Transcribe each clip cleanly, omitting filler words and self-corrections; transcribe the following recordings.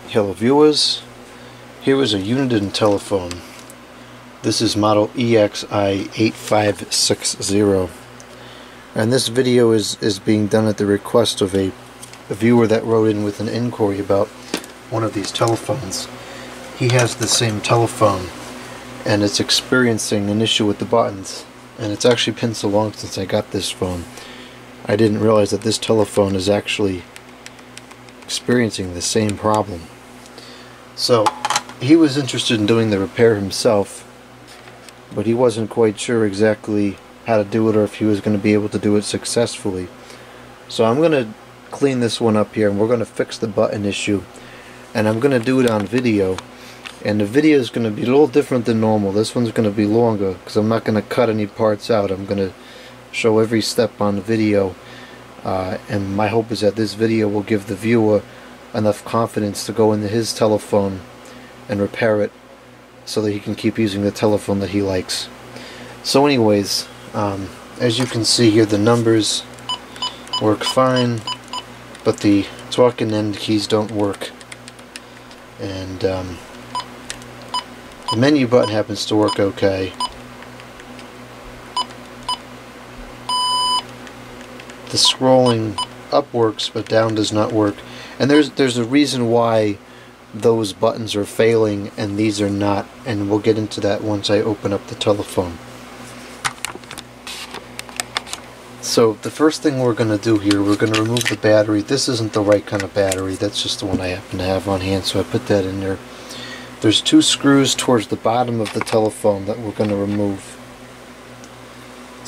Hello viewers, here is a Uniden telephone. This is model EXI8560, and this video is being done at the request of a viewer that wrote in with an inquiry about one of these telephones. He has the same telephone and it's experiencing an issue with the buttons, and it's actually been so long since I got this phone. I didn't realize that this telephone is actually experiencing the same problem. So he was interested in doing the repair himself, but he wasn't quite sure exactly how to do it or if he was going to be able to do it successfully. So I'm going to clean this one up here, and we're going to fix the button issue, and I'm going to do it on video, and the video is going to be a little different than normal. This one's going to be longer because I'm not going to cut any parts out. I'm going to show every step on the video, and my hope is that this video will give the viewer enough confidence to go into his telephone and repair it so that he can keep using the telephone that he likes. So anyways, as you can see here, the numbers work fine, but the talk and end keys don't work, and the menu button happens to work okay. The scrolling up works, but down does not work. And there's a reason why those buttons are failing and these are not, and we'll get into that once I open up the telephone. So the first thing we're going to do here, we're going to remove the battery. This isn't the right kind of battery, that's just the one I happen to have on hand, so I put that in there. There's two screws towards the bottom of the telephone that we're going to remove.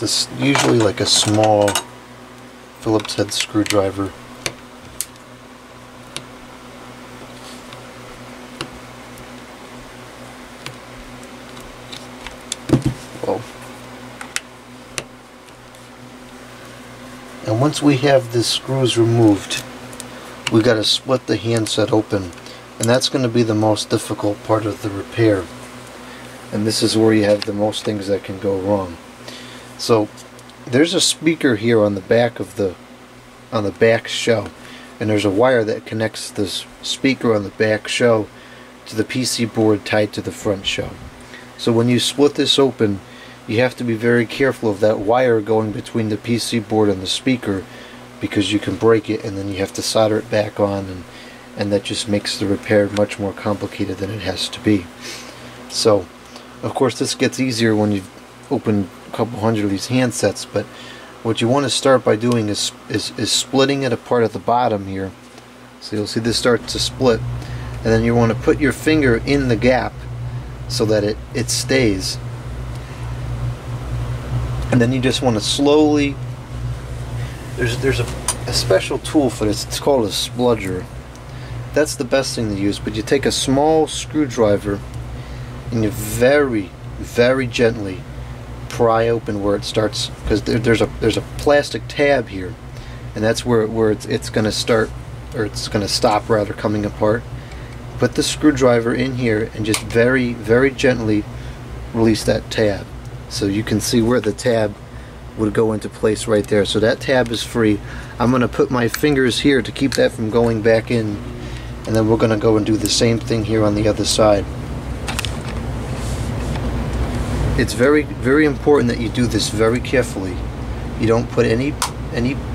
This is usually like a small Phillips head screwdriver. And once we have the screws removed, we got to split the handset open, and that's going to be the most difficult part of the repair. And this is where you have the most things that can go wrong. So there's a speaker here on the back of the back shell, and there's a wire that connects this speaker on the back shell to the PC board tied to the front shell. So when you split this open, you have to be very careful of that wire going between the PC board and the speaker, because you can break it and then you have to solder it back on, and that just makes the repair much more complicated than it has to be. So of course this gets easier when you've opened a couple hundred of these handsets, but what you want to start by doing is splitting it apart at the bottom here. So you'll see this start to split, and then you want to put your finger in the gap so that it stays. And then you just want to slowly, there's a special tool for this, it's called a spludger. That's the best thing to use, but you take a small screwdriver and you very, very gently pry open where it starts, because there's a plastic tab here, and that's where it's going to start, or it's going to stop rather, coming apart. Put the screwdriver in here and just very, very gently release that tab. So you can see where the tab would go into place right there. So that tab is free. I'm going to put my fingers here to keep that from going back in, and then we're going to go and do the same thing here on the other side. It's very, very important that you do this very carefully. You don't put any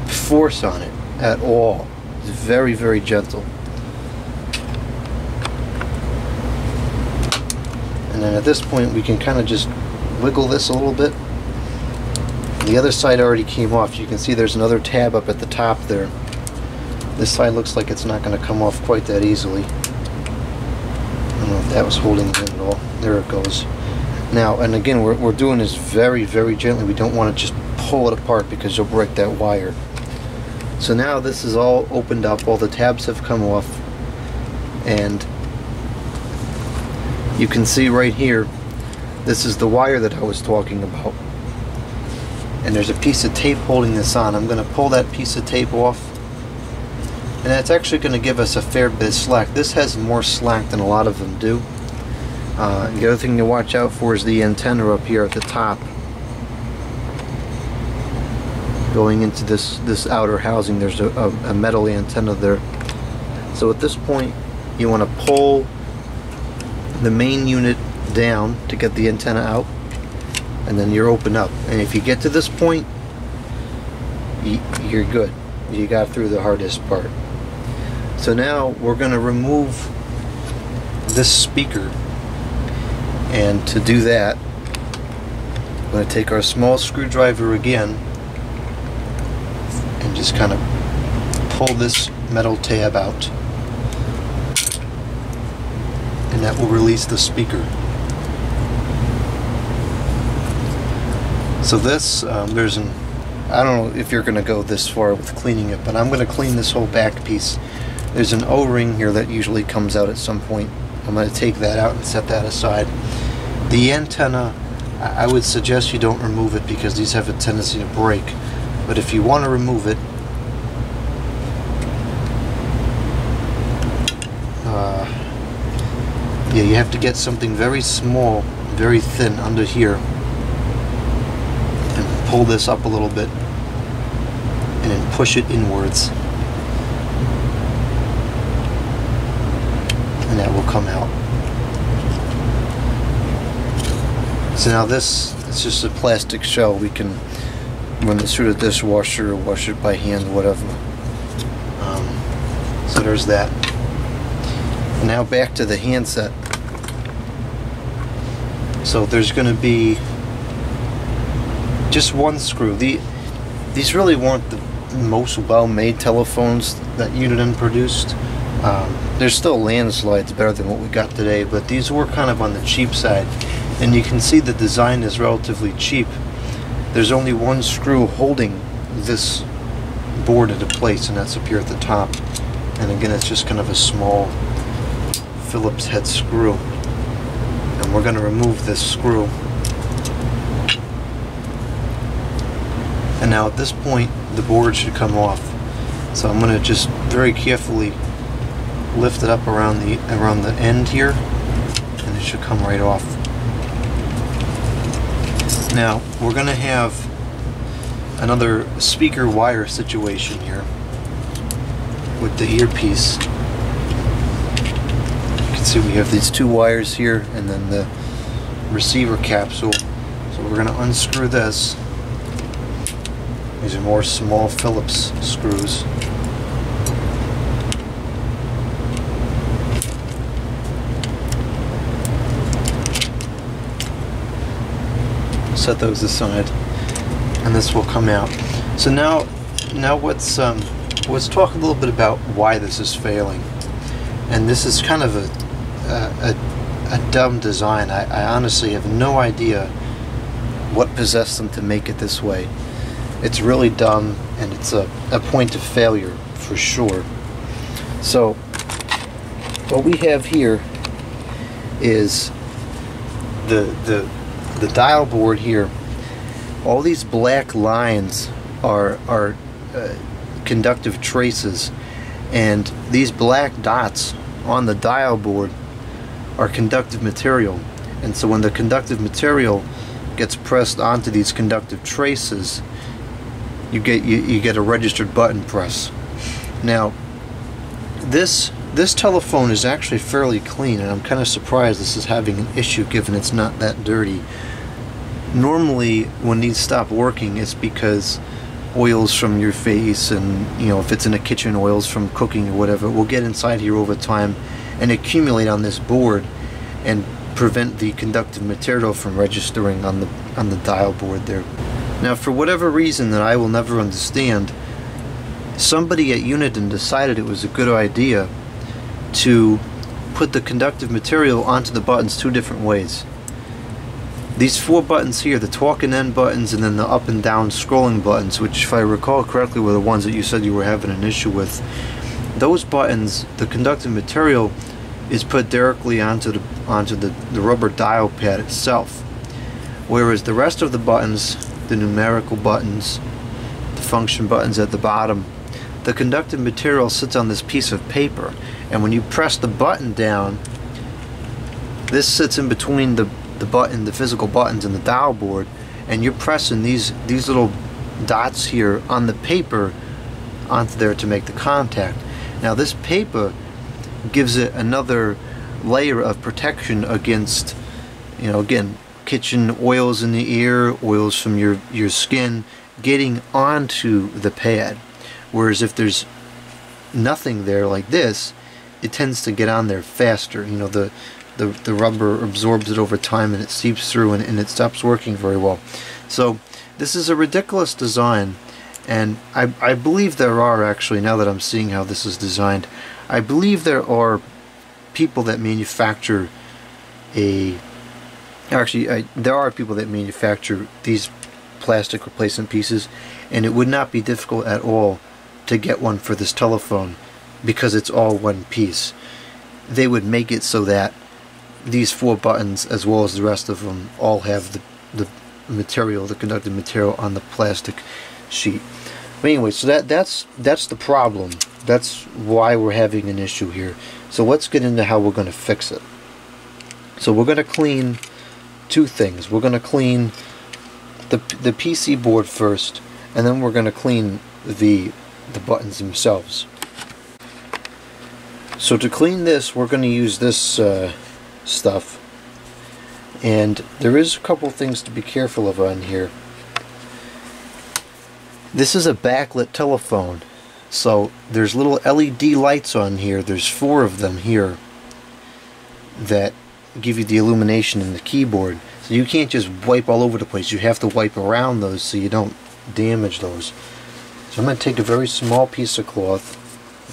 force on it at all. It's very, very gentle. And then at this point we can kind of just wiggle this a little bit. The other side already came off. You can see there's another tab up at the top there. This side looks like it's not going to come off quite that easily. I don't know if that was holding it in at all. There it goes. Now, and again, we're doing this very, very gently. We don't want to just pull it apart because you'll break that wire. So now this is all opened up. All the tabs have come off, and you can see right here, this is the wire that I was talking about, and there's a piece of tape holding this on. I'm going to pull that piece of tape off, and that's actually going to give us a fair bit of slack. This has more slack than a lot of them do. The other thing to watch out for is the antenna up here at the top, going into this outer housing. There's a metal antenna there. So at this point you want to pull the main unit down to get the antenna out, and then you're open up. And if you get to this point, you're good. You got through the hardest part. So now we're going to remove this speaker, and to do that, I'm going to take our small screwdriver again and just kind of pull this metal tab out, and that will release the speaker. So this, there's an, I don't know if you're going to go this far with cleaning it, but I'm going to clean this whole back piece. There's an O-ring here that usually comes out at some point. I'm going to take that out and set that aside. The antenna, I would suggest you don't remove it because these have a tendency to break. But if you want to remove it, yeah, you have to get something very small, very thin under here, and pull this up a little bit, and then push it inwards, and that will come out. So now this is just a plastic shell. We can run this through the dishwasher or wash it by hand, whatever. So there's that. Now back to the handset. So there's going to be just one screw. These really weren't the most well-made telephones that Uniden produced. There's still landslides better than what we got today, but these were kind of on the cheap side. And you can see the design is relatively cheap. There's only one screw holding this board into place, and that's up here at the top. And again, it's just kind of a small Phillips head screw. And we're going to remove this screw. And now at this point, the board should come off. So I'm going to just very carefully lift it up around the end here, and it should come right off. Now we're going to have another speaker wire situation here with the earpiece. You can see we have these two wires here and then the receiver capsule. So we're going to unscrew this. These are more small Phillips screws. Set those aside, and this will come out. So now let's talk a little bit about why this is failing. And this is kind of a dumb design. I honestly have no idea what possessed them to make it this way. It's really dumb, and it's a point of failure for sure. So what we have here is the dial board here. All these black lines are conductive traces, and these black dots on the dial board are conductive material. And so when the conductive material gets pressed onto these conductive traces, you get a registered button press. Now this telephone is actually fairly clean, and I'm kind of surprised this is having an issue given it's not that dirty. Normally when these stop working, it's because oils from your face, and if it's in the kitchen, oils from cooking or whatever, will get inside here over time and accumulate on this board and prevent the conductive material from registering on the dial board there. Now, for whatever reason that I will never understand, somebody at Uniden decided it was a good idea to put the conductive material onto the buttons two different ways. These four buttons here, the talk and end buttons, and then the up and down scrolling buttons, which if I recall correctly were the ones that you said you were having an issue with. Those buttons, the conductive material is put directly onto the rubber dial pad itself. Whereas the rest of the buttons, the numerical buttons, the function buttons at the bottom, the conductive material sits on this piece of paper, and when you press the button down, this sits in between the physical buttons and the dial board, and you're pressing these little dots here on the paper onto there to make the contact. Now this paper gives it another layer of protection against, again, kitchen oils in the ear, oils from your skin getting onto the pad. Whereas if there's nothing there like this, it tends to get on there faster. The rubber absorbs it over time and it seeps through, and it stops working very well. So this is a ridiculous design, and I believe there are, actually, now that I'm seeing how this is designed, I believe there are people that manufacture there are people that manufacture these plastic replacement pieces, and it would not be difficult at all to get one for this telephone because it's all one piece. They would make it so that these 4 buttons, as well as the rest of them, all have the material, the conductive material on the plastic sheet. But anyway, so that's the problem. That's why we're having an issue here. So let's get into how we're going to fix it. So we're going to clean 2 things. We're going to clean the PC board first, and then we're going to clean the buttons themselves. So to clean this, we're going to use this stuff, and there is a couple things to be careful of on here. This is a backlit telephone, so there's little LED lights on here. There's 4 of them here that give you the illumination in the keyboard. So you can't just wipe all over the place. You have to wipe around those so you don't damage those. So I'm going to take a very small piece of cloth,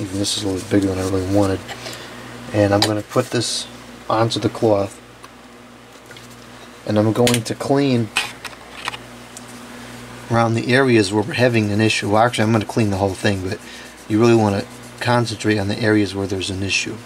even this is a little bigger than I really wanted, and I'm going to put this onto the cloth, and I'm going to clean around the areas where we're having an issue. Well, actually, I'm going to clean the whole thing, but you really want to concentrate on the areas where there's an issue.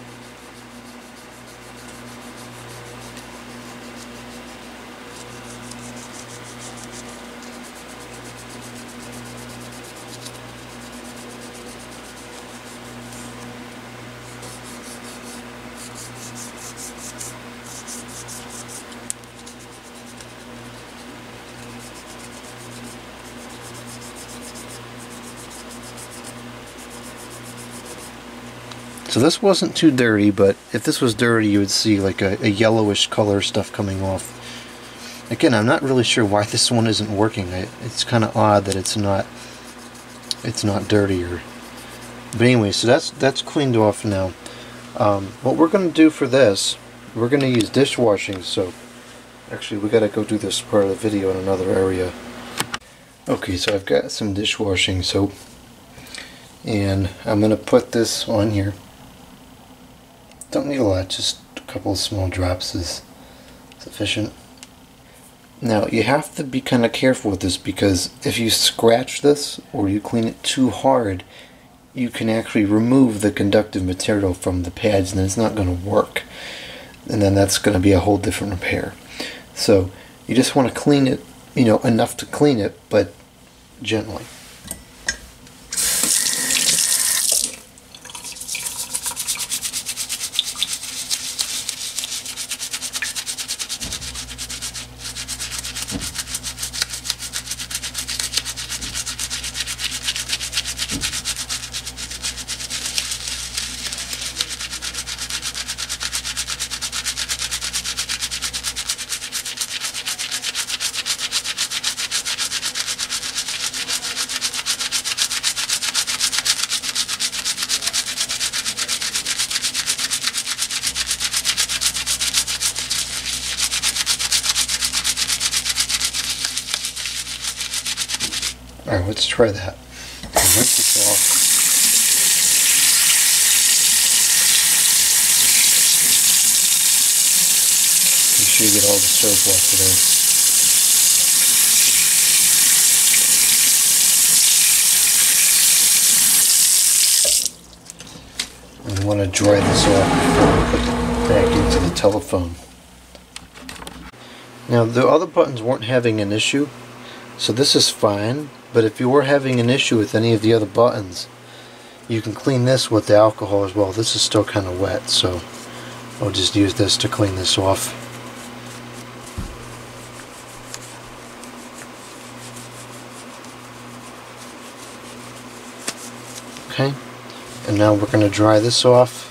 So this wasn't too dirty, but if this was dirty, you would see like a yellowish color stuff coming off. Again, I'm not really sure why this one isn't working. It's kind of odd that it's not dirtier. But anyway, so that's cleaned off now. What we're going to do for this, we're going to use dishwashing soap. Actually, we got to go do this part of the video in another area. Okay, so I've got some dishwashing soap, and I'm going to put this on here. Don't need a lot, just a couple of small drops is sufficient. Now you have to be kind of careful with this, because if you scratch this or you clean it too hard, you can actually remove the conductive material from the pads, and it's not going to work. And then that's going to be a whole different repair. So you just want to clean it, enough to clean it, but gently. Alright, let's try that. Rinse this off. Make sure you get all the soap off of there. And you want to dry this off before we put it back into the telephone. Now, the other buttons weren't having an issue, so this is fine. But if you were having an issue with any of the other buttons, you can clean this with the alcohol as well. This is still kind of wet, so I'll just use this to clean this off. Okay, and now we're going to dry this off.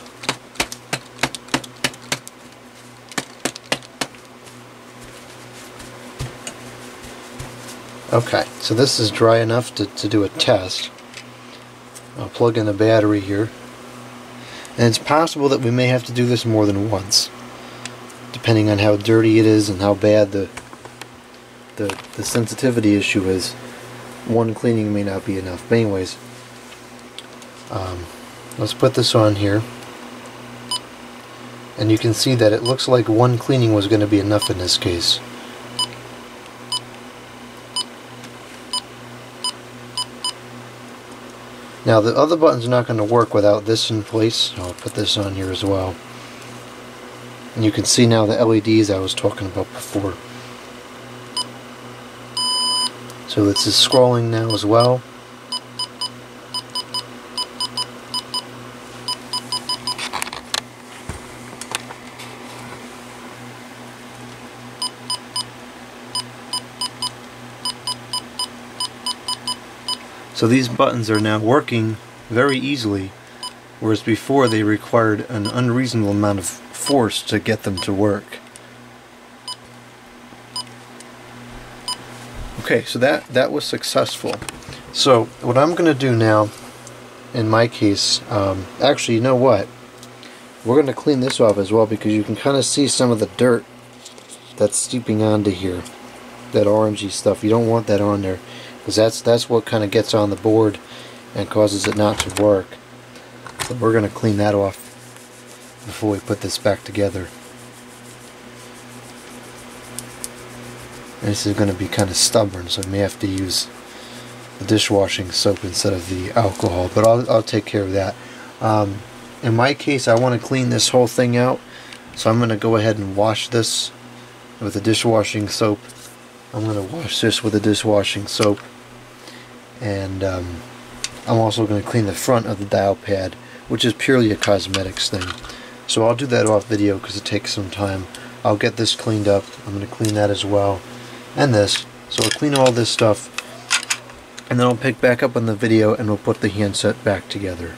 Okay, so this is dry enough to do a test. I'll plug in a battery here. And it's possible that we may have to do this more than once, depending on how dirty it is and how bad the sensitivity issue is. One cleaning may not be enough. But anyways, let's put this on here. And you can see that it looks like one cleaning was going to be enough in this case. Now the other button's not going to work without this in place, so I'll put this on here as well. And you can see now the LEDs I was talking about before. So this is scrolling now as well. So these buttons are now working very easily, whereas before they required an unreasonable amount of force to get them to work. Okay, so that was successful. So what I'm going to do now, in my case, actually, you know what? We're going to clean this off as well, because you can kind of see some of the dirt that's seeping onto here. That orangey stuff. You don't want that on there, because that's what kind of gets on the board and causes it not to work. So we're going to clean that off before we put this back together. And this is going to be kind of stubborn, so I may have to use the dishwashing soap instead of the alcohol, but I'll take care of that. In my case, I want to clean this whole thing out, so I'm going to go ahead and wash this with the dishwashing soap. I'm going to wash this with the dishwashing soap, and I'm also going to clean the front of the dial pad, which is purely a cosmetics thing. So I'll do that off video because it takes some time. I'll get this cleaned up. I'm going to clean that as well, and this. So I'll clean all this stuff, and then I'll pick back up on the video and we'll put the handset back together.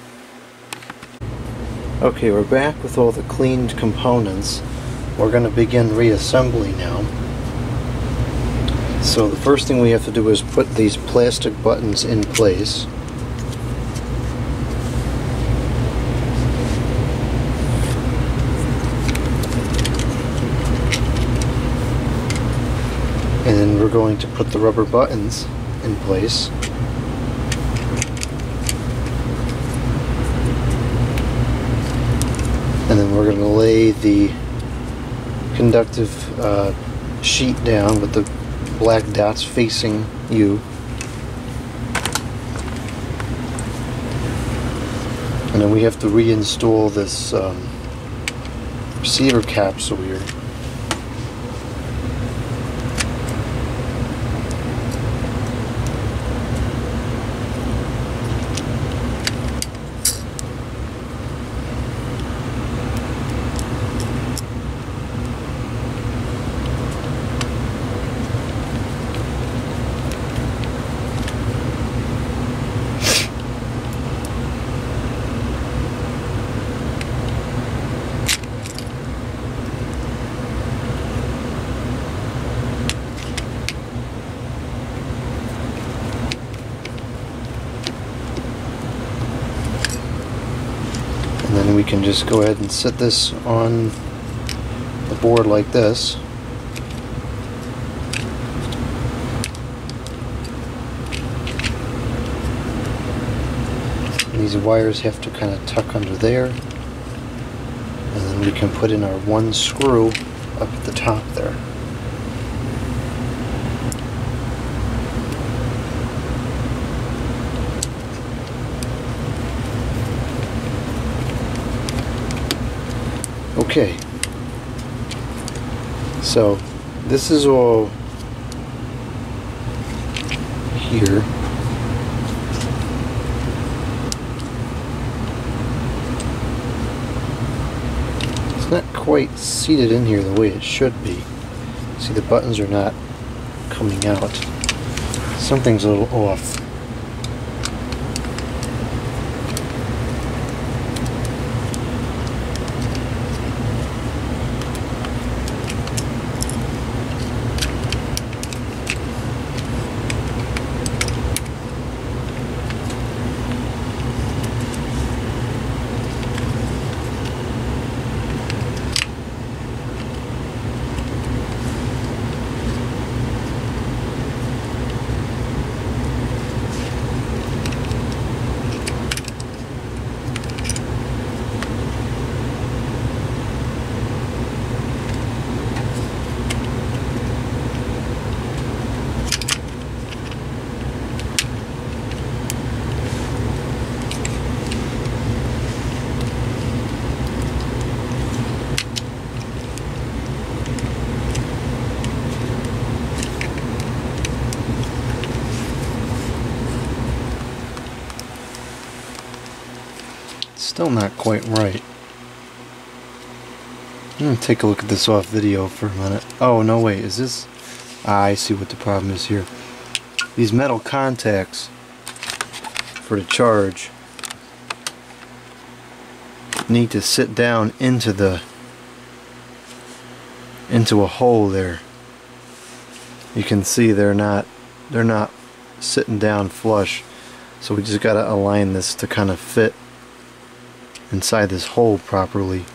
Okay, we're back with all the cleaned components. We're going to begin reassembly now. So the first thing we have to do is put these plastic buttons in place. And then we're going to put the rubber buttons in place. And then we're going to lay the conductive sheet down with the black dots facing you. And then we have to reinstall this receiver capsule here. And then we can just go ahead and set this on the board like this. And these wires have to kind of tuck under there. And then we can put in our one screw up at the top there. Okay, so this is all here. It's not quite seated in here the way it should be. See, the buttons are not coming out. Something's a little off. Still not quite right. I'm gonna take a look at this off video for a minute. Oh no, wait, is this? Ah, I see what the problem is here. These metal contacts for the charge need to sit down into a hole there. You can see they're not sitting down flush, so we just gotta align this to kind of fit inside this hole properly.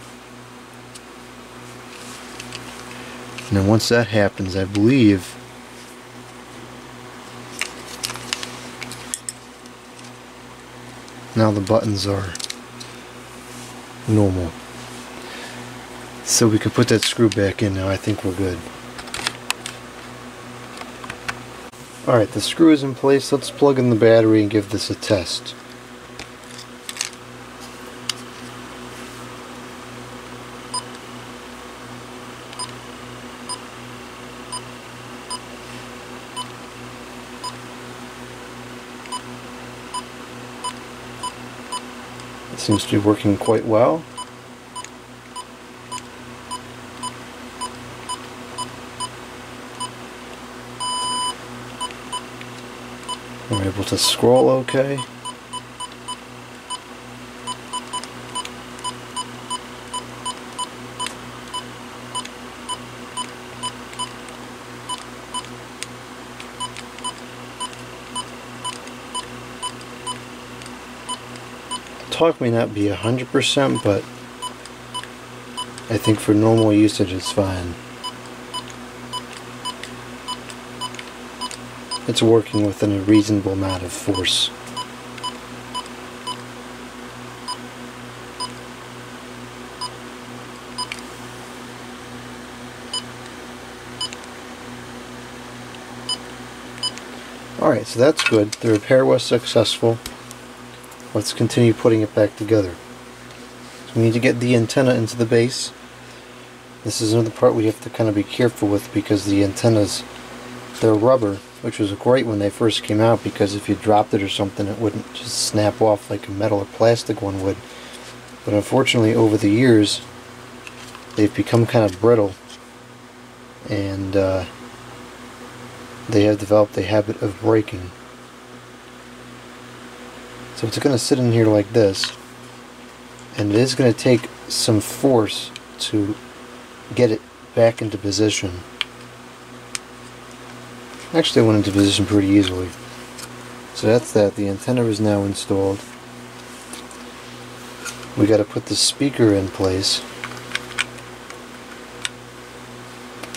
And then once that happens, I believe now the buttons are normal. So we can put that screw back in now. I think we're good. Alright, the screw is in place. Let's plug in the battery and give this a test. It seems to be working quite well. We're able to scroll okay. Torque may not be 100%, but I think for normal usage it's fine. It's working within a reasonable amount of force. Alright, so that's good. The repair was successful. Let's continue putting it back together. So we need to get the antenna into the base. This is another part we have to kind of be careful with, because the antennas, they're rubber, which was great when they first came out, because if you dropped it or something it wouldn't just snap off like a metal or plastic one would. But unfortunately over the years they've become kind of brittle, and they have developed a habit of breaking. So it's going to sit in here like this, and it is going to take some force to get it back into position. Actually, I went into position pretty easily. So that's that. The antenna is now installed. We got to put the speaker in place.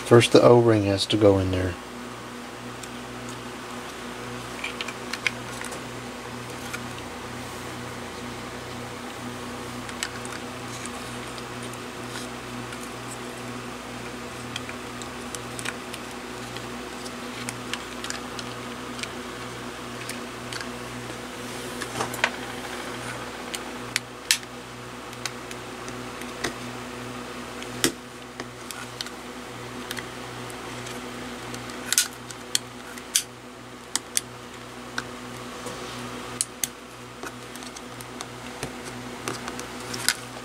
First the O-ring has to go in there.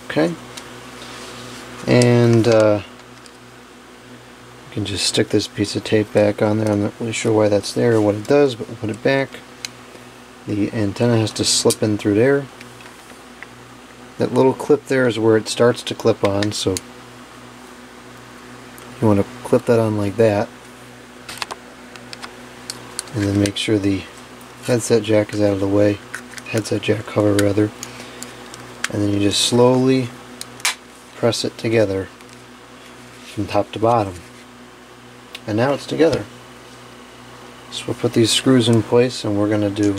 Okay, and you can just stick this piece of tape back on there. I'm not really sure why that's there or what it does, but we'll put it back. The antenna has to slip in through there. That little clip there is where it starts to clip on, so you want to clip that on like that, and then make sure the headset jack is out of the way, headset jack cover rather, and then you just slowly press it together from top to bottom, and now it's together. So we'll put these screws in place, and we're going to do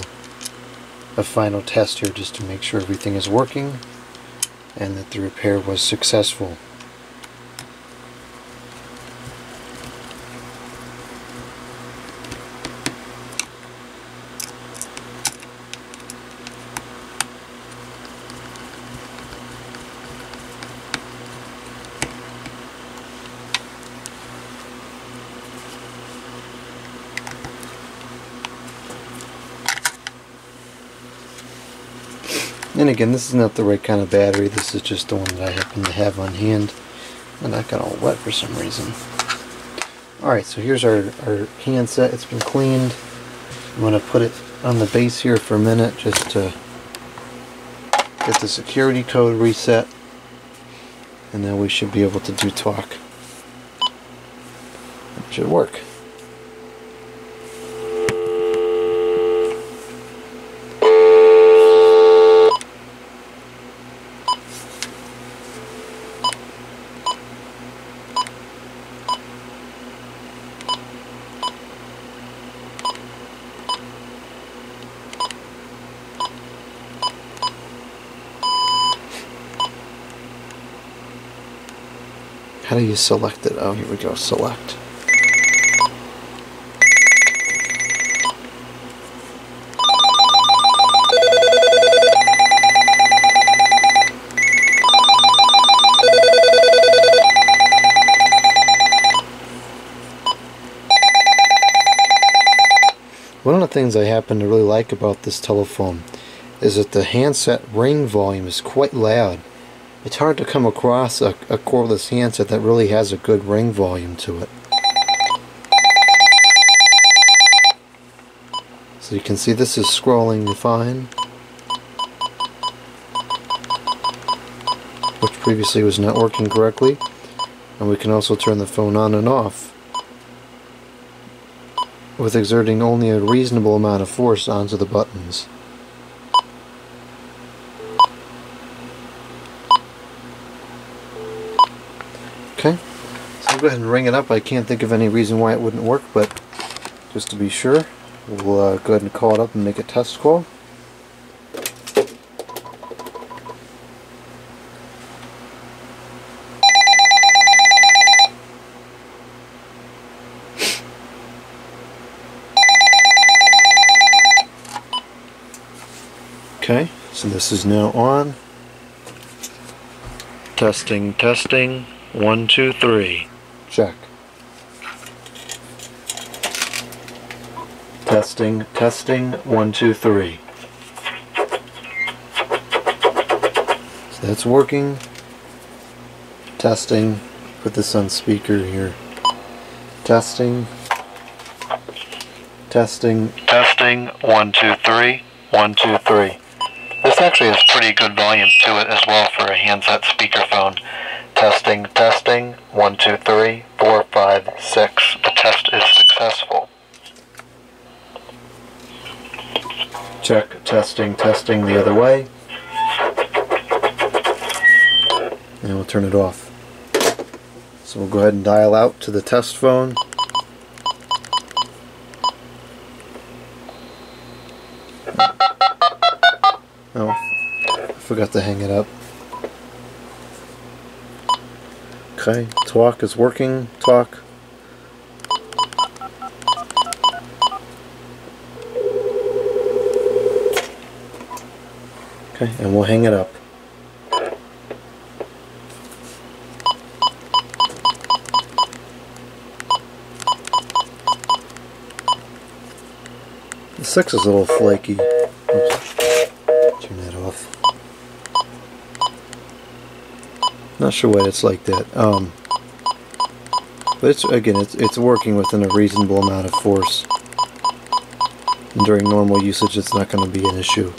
a final test here just to make sure everything is working and that the repair was successful. And again, this is not the right kind of battery. This is just the one that I happen to have on hand. And that got all wet for some reason. Alright, so here's our handset. It's been cleaned. I'm going to put it on the base here for a minute just to get the security code reset. And then we should be able to do talk. It should work. How do you select it? Oh, here we go, select. One of the things I happen to really like about this telephone is that the handset ring volume is quite loud. It's hard to come across a cordless handset that really has a good ring volume to it. So you can see this is scrolling fine, which previously was not working correctly. And we can also turn the phone on and off with exerting only a reasonable amount of force onto the buttons. Okay, so I'll go ahead and ring it up. I can't think of any reason why it wouldn't work, but just to be sure, we'll go ahead and call it up and make a test call. Okay, so this is now on. Testing, testing. 1, 2, 3. Check. Testing, testing. 1, 2, 3. So that's working. Testing. Put this on speaker here. Testing. Testing. Testing. 1, 2, 3. 1, 2, 3. This actually has pretty good volume to it as well for a handset speakerphone. Testing, testing, 1, 2, 3, 4, 5, 6. The test is successful. Check, testing, testing the other way. And we'll turn it off. So we'll go ahead and dial out to the test phone. Oh, I forgot to hang it up. Okay, talk is working. Talk. Okay, and we'll hang it up. The 6 is a little flaky. Oops. Turn that off. Not sure why it's like that. But it's working within a reasonable amount of force. And during normal usage, it's not going to be an issue.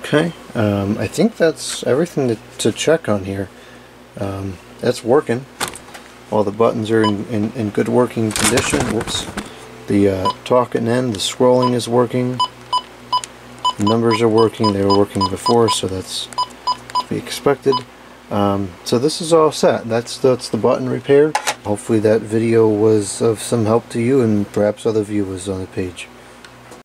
Okay, I think that's everything to check on here. That's working. All the buttons are in good working condition. Whoops. The talk and end, the scrolling is working. The numbers are working. They were working before, so that's to be expected. So this is all set. That's the button repair. Hopefully that video was of some help to you and perhaps other viewers on the page.